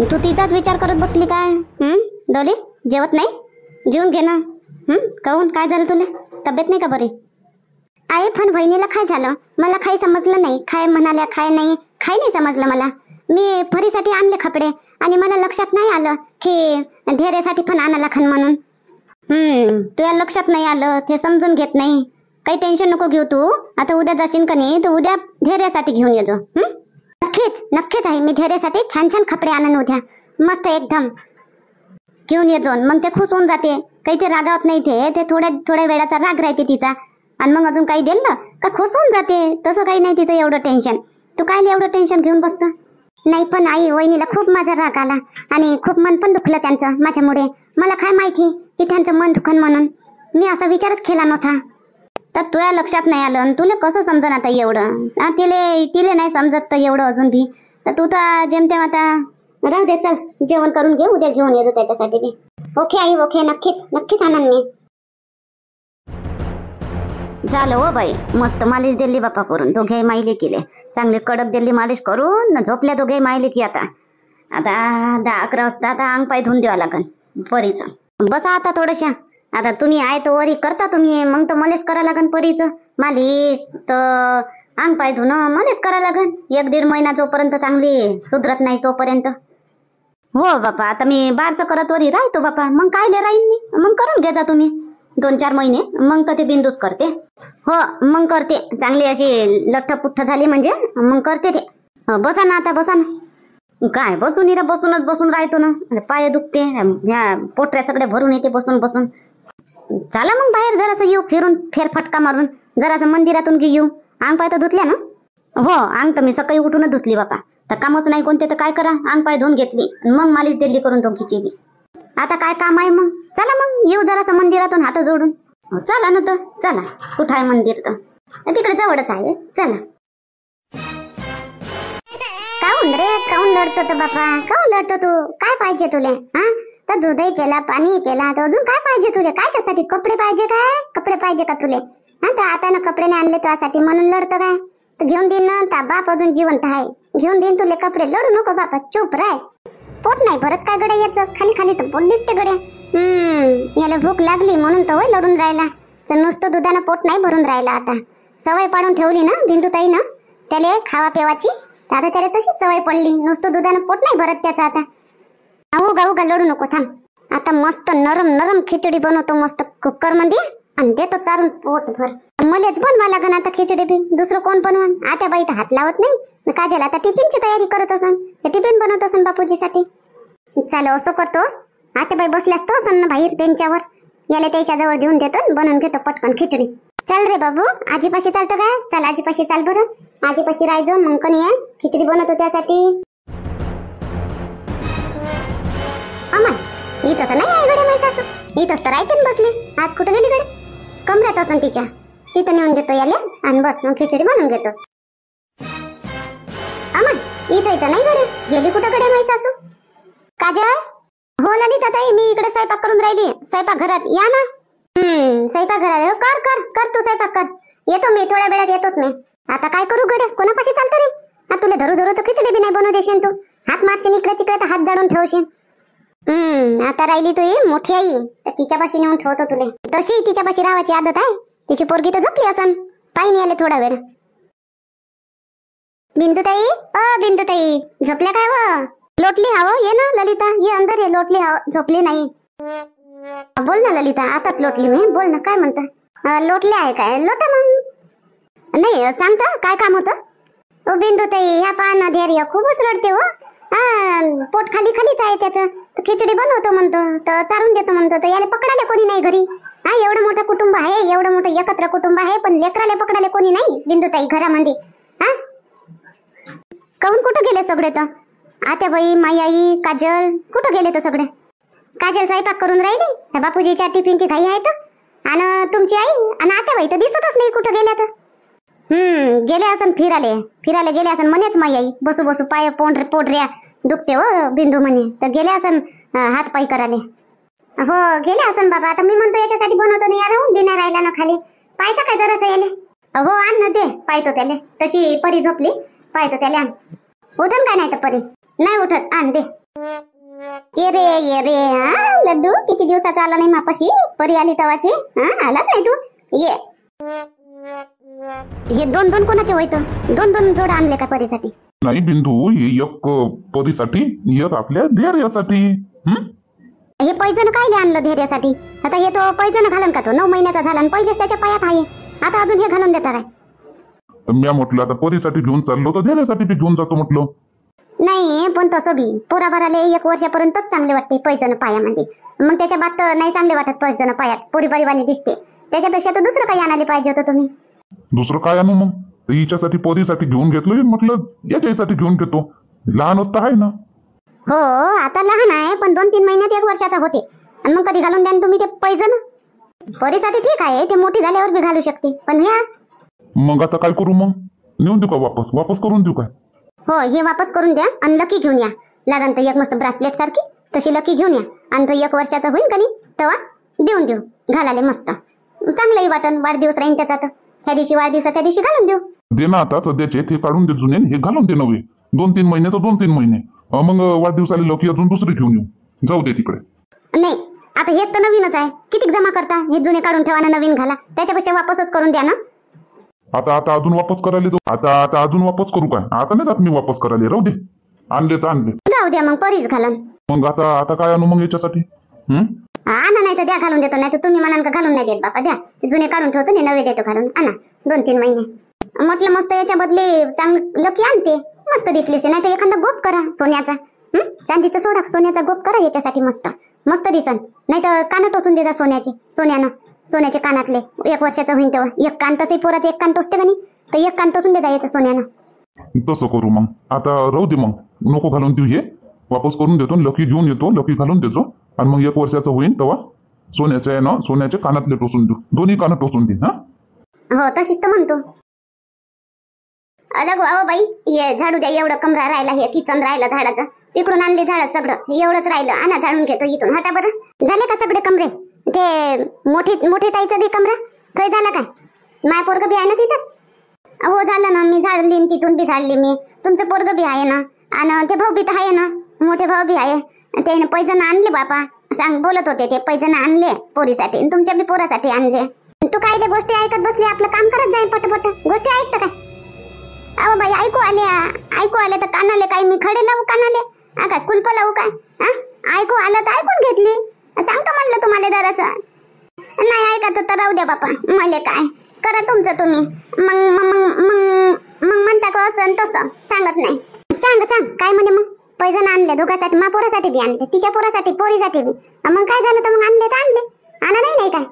तू तिचाच विचार करत बसली काय? डोली जेवत नाही? जेवून घे ना. काहून काय झालं तुला? तब्येत नाही का बरी? आई पण बहिणीला काय झालं? मला काही समजलं नाही. काय म्हणाल्या काय नाही समजलं मला. मी फरीसाठी आणले कपडे आणि मला लक्षात नाही आलं की धैर्यासाठी पण आणायला खान म्हणून. तुला लक्षात नाही आलं ते समजून घेत नाही. काही टेन्शन नको घेऊ तू. आता उद्या जाशील का नाही तर उद्या धैर्यासाठी घेऊन येजो. नक्कीच आहे. मी धैर्यासाठी छान छान कपडे आणन उद्या. मस्त एकदम घेऊन येजो. मग ते खुश होऊन जाते. काही ते रागावत नाही. ते थोड्या वेळाचा राग राहते तिचा. आणि मग अजून काही दिलं का खुश होऊन जाते. तसं काही नाही तिचं एवढं टेन्शन. तू काय एवढं टेन्शन घेऊन बसतं? नाही पण आई वहिनीला खूप माझा राग आला आणि खूप मन पण दुखलं त्यांचं माझ्यामुळे. मला काय माहिती की त्यांचं मन दुखन म्हणून. मी असा विचारच केला नव्हता. तर तुला लक्षात नाही आलं. तुला कसं समजन आता एवढं? तिले नाही समजत तर एवढं अजून भी. तर तू तर जेमतेम आता राहू दे. चल जेवण करून घे. उद्या घेऊन येतो त्याच्यासाठी मी. Okay I okay. नक्कीच आणन मी. झालं हो बाई. मस्त मालिश दिली बापा करून. दोघे मायले केले चांगले कडक दिली मालिश करून. झोपल्या दोघे मायले की आता 10-11 वाजता आता अंग पाय धुवून द्यावं लागन परीचं. बसा आता थोडशा. आता तुम्ही आहे तो वरी करता तुम्ही. मग तर मलेच करा लागन परीचं मालिश. तर अंग पाय धुणं मलेच करा लागन 1-1.5 महिना जोपर्यंत चांगली सुधरत नाही तोपर्यंत. हो बापा. आता मी बारचं करत वरी राहतो बापा. मग कायले राहीन मी. मग करून घे जा तुम्ही 2-4 महिने. मग तर ते बिंदूच करते. हो मग करते. चांगली अशी लठ्ठ झाली म्हणजे मग करते ते. बसा ना आता. बसा ना. काय बसून बसून राहतो ना. पाय दुखते. ह्या पोटऱ्या सगळे भरून येते बसून. चला मग बाहेर जरासं येऊ फिरून. फेरफटका मारून जरासं मंदिरातून येऊ. अंग पाय तर धुतल्या ना? हो अंग तर मी सकाळी उठूनच धुतली बापा. तर कामच नाही कोणते तर काय करा. अंग पाय धुवून घेतली मग मालिश दिली करून दोघीची बी. आता काय काम आहे मग? चला मग येऊ जरासं मंदिरातून हात जोडून. चला ना तर चला. कुठं आहे मंदिर? तर तिकडे जवळच आहे. चला. काऊन लढतो तर बापा? काऊन लढतो तू? काय पाहिजे तुले? तर दूधही पेला पाणी पेला. तर अजून काय पाहिजे तुले? कायच्यासाठी? कपडे पाहिजे काय? कपडे पाहिजे का तुले? तर आता ना कपडे नाही आणले त्यासाठी म्हणून लढतो काय? तर घेऊन देईन ना. ता बाप अजून जिवंत आहे. घेऊन देईन तुले कपडे. लढू नको बापा. चुप राह. पोट नाही भरत काय गड्या याचं? खाली तर पोट दिसते गड्या. याला भूक लागली म्हणून तर होय लढून राहिला. तर नुसतं दुधानं पोट नाही भरून राहिला. आता सवय पाडून ठेवली ना बिंदुताई ना त्याला खावा पेवाची. आता त्याला तशीच सवय पडली. नुसतं दुधानं पोट नाही भरत त्याचं आता. उगा लढू नको. थांब. आता मस्त नरम खिचडी बनवतो मस्त कुकर मध्ये आणि देतो चारून पोट भर. मलेच बनवा लागन आता खिचडी बी. दुसरं कोण बनवन? आता बाई तर हात लावत नाही. काजल आता टिफिनची तयारी करत असन. टिफिन बनवत असन बापूजीसाठी. चाल असं करतो. आता बाई बसल्यास तो असन ना बाहेर बेंचावर. याला त्याच्या जवळ घेऊन देतो. बनवून घेतो पटकन खिचडी. चल रे बाबू. आजीपाशी चालतं काय? चल आजीपाशी चाल बरं. आजीपाशी राहायचो मग कोणी आहे खिचडी बनवतो त्यासाठी. अमन इथं तर नाही आहे गड्या माझी सासू. इथंच तर राहते बसली. आज कुठं गेली गड्या? कमऱ्यात असन तिच्या. तिथं नेऊन देतो याला आणि बस मग खिचडी बनवून घेतो. अमन इथं नाही गड्या. गेली कुठं गड्या माझी सासू? काजल. हो ललिता ताई मी इकडे स्वयंपाक करून राहिली. स्वयंपाक घरात या ना. स्वयंपाक घरात कर तू स्वयंपाक कर. येतो मी थोड्या वेळात येतोच मी. आता काय करू गड्या? कोणापाशी चालतं रे? तुला धरू तर खिचडी बी नाही बनवू देशील तू. हात मारशील इकडे तिकडे तर हात जाडून ठेवशील. आता राहिली तू मोठी आई तर तिच्यापाशी नेऊन ठेवतो तुले. तशी तिच्यापाशी राहायची आदत आहे. तिची पोरगी तर झोपली असन. पाहिजे आले थोडा वेळ. बिंदुताई झोपल्या काय व? लोटली हवं. ये ना ललिता ये अंदर ये. लोटली हवं. झोपली नाही. बोल ना ललिता. आताच लोटली मी. बोल ना काय म्हणता? लोटले आहे काय? लोटा मग. नाही सांगता काय काम होतं? ओ बिंदुताई ह्या पाना धैर्य खूपच रडते हो. पोट खालीच आहे त्याचं. तर खिचडी बनवतो म्हणतो तर चारून देतो म्हणतो. तर याला पकडायला कोणी नाही घरी. एवढं मोठं कुटुंब आहे. एवढं मोठं एकत्र कुटुंब आहे. पण लेकराला पकडायला कोणी नाही बिंदुताई घरामध्ये. काऊन कुठं गेले सगळे? तर आत्याबाई माई आई काजल कुठं गेले तर सगळे? काजल स्वयंपाक करून राहिली. बापूजीच्या टिफिनची घाई आहे तर. आणि तुमची आई आणि आत्याबाई तर दिसतच नाही कुठं गेल्या तर. गेले असन फिरायला गेले असन म्हणेच माई आई. बसू पाय पोटऱ्या दुखते हो बिंदू म्हणे. तर गेले असन हात पाय करायला. हो गेले असन बाबा. आता मी म्हणतो याच्यासाठी बनवतो नाही राहून देणार राहिला ना खाली. पाहता काय जरासं याले? हो आण ना ते. पाहतो त्याले. तशी परी झोपली. पाहतो त्याला आण. उठन काय नाही तर परी नाही उठत. आण दे. ये रे लड्डू, किती दिवसाचा आला नाही मापाशी. परी आली तवाची. आलाच नाही तू. ये. हे दोन दोन कोणाचे होईत? दोन दोन जोड आणले का परीसाठी? नाही बिंदू, हे एक परीसाठी, एक आपल्या धैर्यासाठी. हे पैजण कायले आणलं धैर्यासाठी? आता हे तो पैजण घालन का? तो 9 महिन्याचा झाला आणि पहिलेच त्याच्या पायात आहे. आता अजून हे घालून देता काय? तर मी म्हटलं आता परीसाठी घेऊन चाललो तर धैर्यासाठी बी घेऊन जातो म्हटलं. नाही पण तसं बी पोराबाराले 1 वर्षापर्यंतच चांगले वाटते पैजण पायामध्ये. मग त्याच्या बात नाही चांगले वाटत पैजण पायात. पोरीबारीवाणी दिसते. त्याच्यापेक्षा तर दुसरं काही आणायला पाहिजे होतं तुम्ही. दुसरं काय आणू मग? हिच्यासाठी परीसाठी घेऊन घेतलो म्हटलं, याच्यासाठी घेऊन घेतो. लहान होता आहे ना. हो आता लहान आहे पण 2-3 महिन्यात 1 वर्षाचा होते. आणि मग कधी घालून द्या तुम्ही ते पैजण? परीसाठी ठीक आहे, ते मोठी झाल्यावर बी घालू शकते. पण ह्या मग आता काय करू? मग नेऊन देऊ का? वापस करून देऊ काय? हो हे वापस करून द्या आणि लकी घेऊन या. लागन तर एक मस्त ब्रासलेट सारखी तशी लकी घेऊन या. आणि तो 1 वर्षाचा होईल का नाही तेव्हा देऊन देऊ घालाले. मस्त चांगलंही वाटन. वाढदिवस राहीन त्याचा तर ह्या दिवशी वाढदिवसाच्या दिवशी घालून देऊ. दे ना आता सध्याचे ते काढून दे जुने, हे घालून दे नवे. 2-3 महिने तर 2-3 महिने. मग वाढदिवसाला लकी अजून दुसरी घेऊन येऊ. जाऊ दे तिकडे. नाही आता हेच तर नवीनच आहे. किती जमा करता? हे जुने काढून ठेवा ना, नवीन घाला. त्याच्यापेक्षा वापसच करून द्या ना. आता अजून वापस करायला जाऊ. आता अजून वापस करू काय? आता नाही जात मी वापस करायला. राहू दे. आणले तर आणले. राहू द्या मग परीच घालन. मग आता काय आणू मग याच्यासाठी? आणा नाही तर द्या घालून देतो. नाही तर तुम्ही म्हणाल का घालून नाही देत बापा. द्या जुने काढून ठेवतो नाही नवे देतो घालून. आणा 2-3 महिने. म्हटलं मस्त याच्या बदले चांगलं लकी आणते. मस्त दिसलीच. नाही तर एखादा गोप करा सोन्याचा. चांदीचा सोडा सोन्याचा गोप करा याच्यासाठी. मस्त मस्त दिसन. नाही तर कान टोचून देता सोन्याचे कानातले. 1 वर्षाचं होईन तेव्हा. एक कान तसंही पोराचं एक कान टोचते का नाही, तर एक कान टोचून देता याचं सोन्यानं. तसं करू मग. आता राहू दे मग. नको घालून देऊ. हे वापस करून देतो. लकी घेऊन येतो. लकी घालून देतो. आणि मग 1 वर्षाचं होईन तेव्हा सोन्याच्या आहे ना, सोन्याचे कानातले टोचून देऊ. दोन्ही कानं टोचून देईन. हो तशीच तर म्हणतो. अलग अहो बाई, हे झाडू द्या. एवढं कमरा राहिला. हे किचन राहिलं झाडाचं. तिकडून आणले झाड सगळं. एवढंच राहिलं. आणा झाडून घेतो इथून. हटा बरं. झाले का सगळे कमरे? ते मोठे ताईचं बी कमरा काही झाला काय? माय पोरग बी आहे ना तिथं? हो झालं ना. मी झाडली तिथून बी झाडली मी. तुमचं पोरग बी आहे ना. आणि ते भाऊ बी तर आहे ना. मोठे भाऊ बी आहे. ते पैजण आणले बापा. बोलत होते ते पैजण आणले पोरीसाठी. तुमच्या बी पोरासाठी आणले. तू काय ते गोष्टी ऐकत बसली? आपलं काम करत जाईल पटपट. गोष्टी ऐकतं काय? अहो बाई ऐकू आले तर कानाले काय मी खडे लावू कानाले? काय कुलप लावू काय? ऐकू आलं तर ऐकून घेतली. सांगतो म्हणलं तुम्हाला जरासं. नाही ऐकत तर राहू द्या बापा. मले काय करा तुमचं तुम्ही. मग म्हणता का असं तसं? सांगत नाही. सांग काय म्हणे मग? पैजण आणले दोघांसाठी. मा पोरासाठी बी आणले. तिच्या पोरासाठी पोरीसाठी बी. मग काय झालं तर मग आणले तर आणले. आणा नाही काय?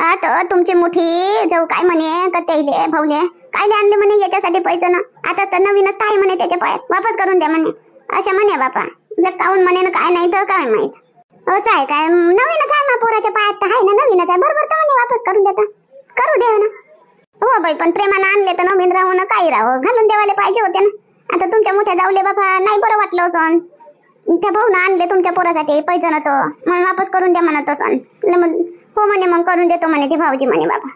आता तुमची मोठी जाऊ काय म्हणे का तेले भाऊले कायले आणले म्हणे याच्यासाठी पैजण. आता तर नवीनच आहे म्हणे त्याच्या पायात. वापस करून द्या म्हणे. अशा म्हणे बापा. काऊन म्हणे ना काय नाही तर काय माहित. असं आहे काय? नवीनच आहे मा पोराच्या पायात तर आहे ना. नवीनच आहे बरोबर तर म्हणे वापस करून देता. करू द्या ना. हो बाई पण प्रेमानं आणले तर नवीन राहू ना काही राहू. घालून देवाले पाहिजे होते ना. आता तुमच्या मोठ्या जाऊले बापा नाही बरं वाटलं असं. त्या भाऊनं आणले तुमच्या पोरासाठी पैजण तो. म्हणून वापस करून द्या म्हणत असं. हो म्हणे मग करून देतो म्हणे ते भाऊजी म्हणे बाबा.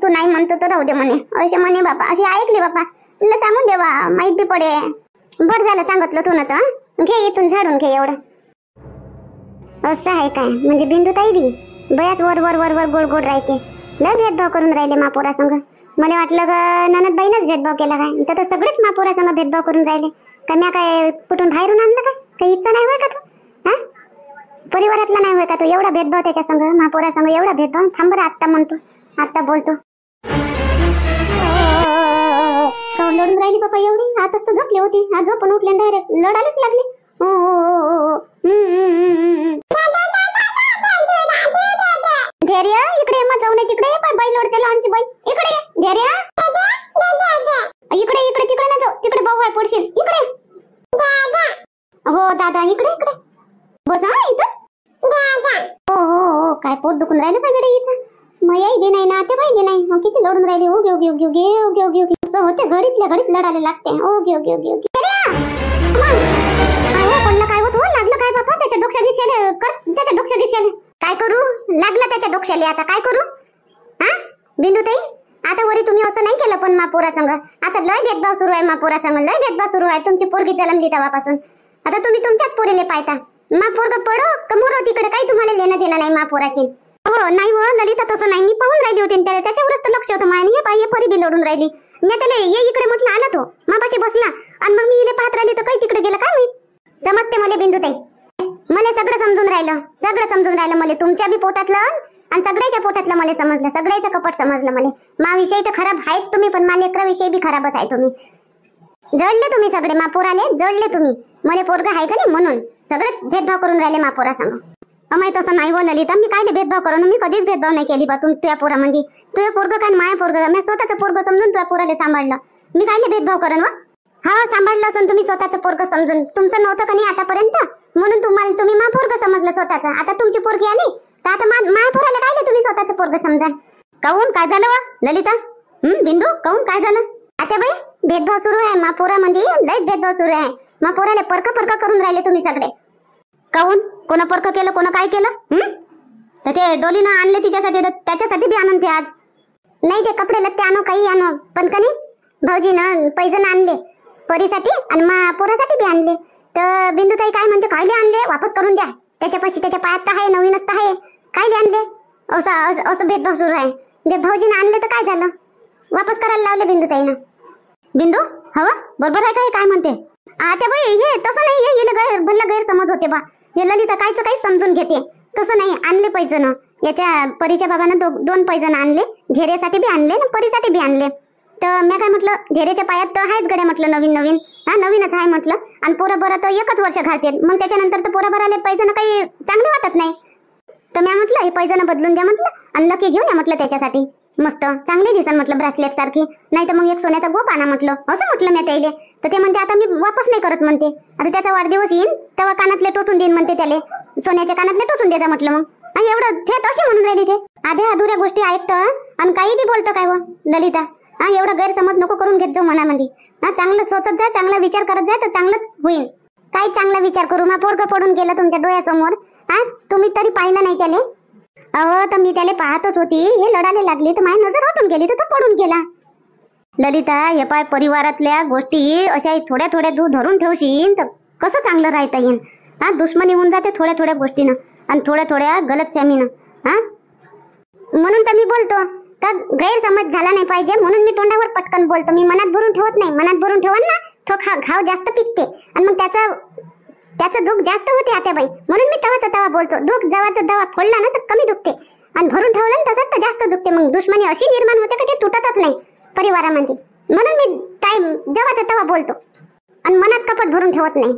तू नाही म्हणतो तर राहू दे म्हणे. असे म्हणे बापा. अशी ऐकली बापा. तुला सांगून देवा माहित बी पडे. बरं झालं सांगितलं तू ना तर. घे इथून झाडून घे एवढं. असं आहे काय? म्हणजे बिंदू ताई बी बयाच वर गोड राहते. लय भेदभाव करून राहिले मापोरा संग. मला वाटलं ग ननद बाईनच भेदभाव केला काय? तर सगळेच मापोरा संग भेदभाव करून राहिले. का म्या काय कुठून बाहेरून आणलं काय? काही इच्छा नाही होय का तू? परिवारातला नाही होय का तू? एवढा भेदभाव त्याच्या संग मापोरा संग एवढा भेदभाव. थांब बरं आत्ता म्हणतो. आत्ता बोलतो. लढून राहिली बाबा एवढी. आताच तर झोपली होती. आज झोपून उठले डायरेक्ट लढायलाच लागली. धैर्य इकडे मग जाऊ नये तिकडे. बाई लढते लहानची बाई. इकडे धैर्य. इकडे तिकडे ना जाऊ. तिकडे भाऊ आहे पडशील. इकडे हो दादा. इकडे बस. इथंच. हो काय पोट दुखून राहिलं काय गडे हिचं? मयाही बी नाही ना ते बाई बी नाही. किती लढून राहिली. ओगे असं होते. घडीतल्या घडीत लढायला लागते. ओगे पडलं काय होत? लागलं काय बापा? त्याच्या डोक्या गिक्षाले कर. त्याच्या डोक्या गिक्षाले काय करू? लागला त्याच्या डोक्याले. आता काय करू? बिंदू ताई आता वरी तुम्ही असं नाही केलं पण मा पोरा संग. आता लय भेदभाव सुरू आहे मा पोरा संग. लय भेदभाव सुरू आहे. तुमची पोरगी जन्मली तेव्हापासून. आता तुम्ही तुमच्याच पोरीले पाहता. मा पोरग पडो का मोरो तिकडे काही तुम्हाला लेणं देणं नाही मा पोराशी. हो नाही हो ललिता, तसं नाही. मी पाहून राहिली होती त्याच्यावरच तर लक्ष होतं माझं. हे पाहिजे परी बी लढून राहिली. मी त्याला ये इकडे म्हटलं, आला तो मापाशी बसला आणि मग मी इले पाहत राहिली तर काही तिकडे गेला काय माहित. समजते मला बिंदुताई, मला सगळं समजून राहिलं मला. तुमच्या बी पोटातलं आणि सगळ्याच्या पोटातलं मला समजलं. सगळ्याचं कपट समजलं मला. मा विषयी तर खराब आहेच तुम्ही, पण मा लेकरा विषयी बी खराबच आहे तुम्ही. जळले तुम्ही सगळे मा पोराले, जळले तुम्ही. मला पोरगा आहे का नाही म्हणून सगळेच भेदभाव करून राहिले मा पोरा सांग. अमाय तसं नाही हो ललिता, मी काय भेदभाव करून मी कधीच भेदभाव नाही केली बा तुझ्या पोरामध्ये. तुझ्या पोरग काय माया पोरग, मी स्वतःचं पोरग समजून तुझ्या पोराला सांभाळलं. मी काय भेदभाव करण वा. हा सांभाळलं असून तुम्ही स्वतःचं पोरग समजून. तुमचं नव्हतं का नाही आतापर्यंत, म्हणून तुम्ही मा पोरग समजलं स्वतःचं. आता तुमची पोरगी आली तर आता माया पोराला काय तुम्ही स्वतःचं पोरग समजा. काहून काय झालं वा ललिता? बिंदू काहून काय झालं? आता बाई भेदभाव सुरू आहे मा पोरामध्ये, लयच भेदभाव सुरू आहे. मा पोराला परक करून राहिले तुम्ही सगळे. काहून? कोणा परक केलं, कोणा काय केलं? तर ते डोलीनं आणले तिच्यासाठी, तर त्याच्यासाठी बी आणून ते आज. नाही ते कपडे लत्ते आणो काही आणो, पण कनी भाऊजीनं पैजण आणले परीसाठी आणि मा पोरासाठी बी आणले. तर बिंदुताई काय म्हणते, कायले आणले वापस करून द्या. त्याच्यापाशी त्याच्या पायात तर आहे, नवीनच तर आहे, कायले आणले? असं भेदभाव सुरू आहे. जे भाऊजीनं आणले तर काय झालं, वापस करायला लावले बिंदुताईनं. बिंदू हवा बरोबर आहे काय म्हणते? आता बाई हे तसं नाही, हे भल्ला गैरसमज होते बा. हे ललिता कायचं काही समजून घेते. तसं नाही, आणले पैजण. याच्या परीच्या बाबानं दोन पैजण आणले, घेरेसाठी बी आणले ना परीसाठी बी आणले. तर मी काय म्हटलं, घेरेच्या पायात तर आहेत गड्या म्हटलं नवीन. हा नवीनच आहे म्हटलं. आणि पोरं बरं तर एकच वर्ष घालते, मग त्याच्यानंतर तर पोरं भराले पैजण काही चांगले वाटत नाही. तर मी म्हटलं हे पैजण बदलून द्या म्हटलं, आणि लकी घेऊन या म्हटलं त्याच्यासाठी. मस्त चांगले दिसन म्हटलं ब्रेसलेट सारखी, नाही तर मग एक सोन्याचा गोप आणा म्हटलं. असं म्हटलं मी त्याला. तर ते म्हणते आता मी वापस नाही करत म्हणते. आता त्याचा वाढदिवस येईल तेव्हा कानातले टोचून देईन म्हणते त्याला. सोन्याच्या कानातले टोचून द्यायचा म्हटलं. मग आणि एवढं ते तशी म्हणून राहिली ते. आध्या अधुऱ्या गोष्टी ऐकतं आणि काही बी बोलतं काय व ललिता. हा एवढा गैरसमज नको करून घेत जाऊ मनामध्ये. हा चांगलं सोचत जा, चांगला विचार करत जा, तर चांगलंच होईल. काय चांगला विचार करू, मा पोरग पडून गेलं तुमच्या डोळ्यासमोर. हा तुम्ही तरी पाहिलं नाही त्याला. अहो तर मी त्याला पाहतच होती, हे लढायला लागली तर माझी नजर हटून गेली तर तो पडून गेला. ललिता हे पाय परिवारातल्या गोष्टी अशा थोड्या तू धरून ठेवशील तर कसं चांगलं राहता येईल. हा दुश्मनी होऊन जाते थोड्या गोष्टीनं आणि थोड्या गलतफहमीनं. हा म्हणून तर मी बोलतो तर गैरसमज झाला नाही पाहिजे, म्हणून मी तोंडावर पटकन बोलतो. मी मनात भरून ठेवत नाही. मनात भरून ठेवल ना तो घाव जास्त पिकते आणि मग त्याचं दुःख जास्त होते आत्याबाई. म्हणून मी तवा बोलतो. दुःख जवाचा दवा फोडला ना तर कमी दुखते आणि भरून ठेवलं ना तसंच तर जास्त दुखते. मग दुश्मनी अशी निर्माण होते का ते तुटतच नाही परिवारामध्ये. म्हणून मी टाइम जवाचा तवा बोलतो आणि मनात कपट भरून ठेवत नाही.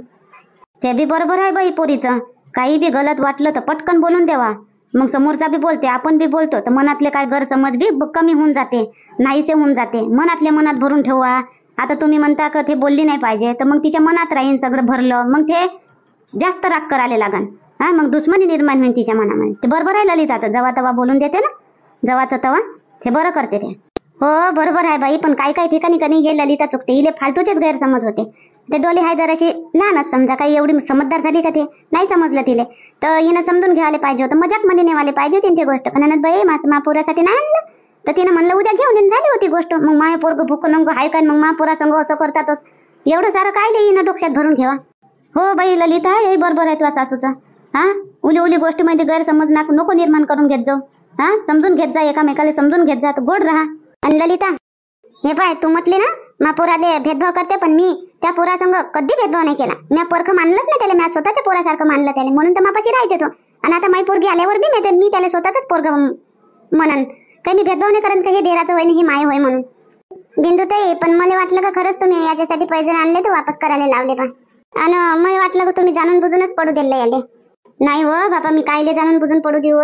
ते बी बरोबर आहे बाई पोरीचं. काही बी गलत वाटलं तर पटकन बोलून द्यावा. मग समोरचा बी बोलते, आपण बी बोलतो, तर मनातले काय गैरसमज बी कमी होऊन जाते, नाहीसे होऊन जाते. मनातले मनात भरून ठेवा. आता तुम्ही म्हणता का ते बोलली नाही पाहिजे, तर मग तिच्या मनात राहीन सगळं भरलं, मग ते जास्त राग करायला लागन. हा मग दुश्मनी निर्माण होईल तिच्या मनामध्ये. ते बरोबर आहे ललिताचं, जवा तवा बोलून देते ना, जवाचं तवा ते बरं करते ते. हो बरोबर आहे बाई, पण काही ठिकाणी कधी हे ललिता चुकते. इले फालतूचेच गैरसमज होते. ते डोले हाय जराशी लहानच समजा, काही एवढी समजदार झाली का ते नाही समजलं तिले. तर हिनं समजून घ्यायला पाहिजे होतं, मजाक मध्ये नेवाले पाहिजे होती ती गोष्ट. पण ननद बाई महापुरासाठी नाही आणलं तर तिनं म्हणलं उद्या घेऊन येऊन झाली होती गोष्ट. मग माय पोरग भूक नंग हाय काय, मग महापुरा संघ असं करतातच. एवढं सारं काय नाही हिनं डोक्यात भरून घ्यावा. हो बाई ललिता हे बरोबर आहे तुझ्या सासूचं. हा उली गोष्टीमध्ये गैरसमज नको निर्माण करून घेत जाऊ. हा समजून घेत जा, एकामेकाला समजून घेत जा, तर गोड राहा. आणि ललिता हे पाय तू म्हटली ना महापुराले भेदभाव करते, पण मी त्या पोरासंग कधी भेदभाव नाही केला. मी परख मानलंच नाही त्याला. मी स्वतःच्या पोरासारखं मानलं त्याला, म्हणून तर मापाशी राहते तो. आणि आता माई पोरगी आल्यावर बी मी त्याला स्वतःच पोरग म्हणन. काही मी भेदभाव नाही करत का हे देराचं होय ही माय होय म्हणून. बिंदुताई पण मला वाटलं का खरंच तुम्ही याच्यासाठी पैसे आणले तर वापस करायला लावले पा. आणि मला वाटलं का तुम्ही जाणून बुजूनच पडू दिले याले. नाही हो बापा, मी कायले जाणून बुजून पडू देऊ.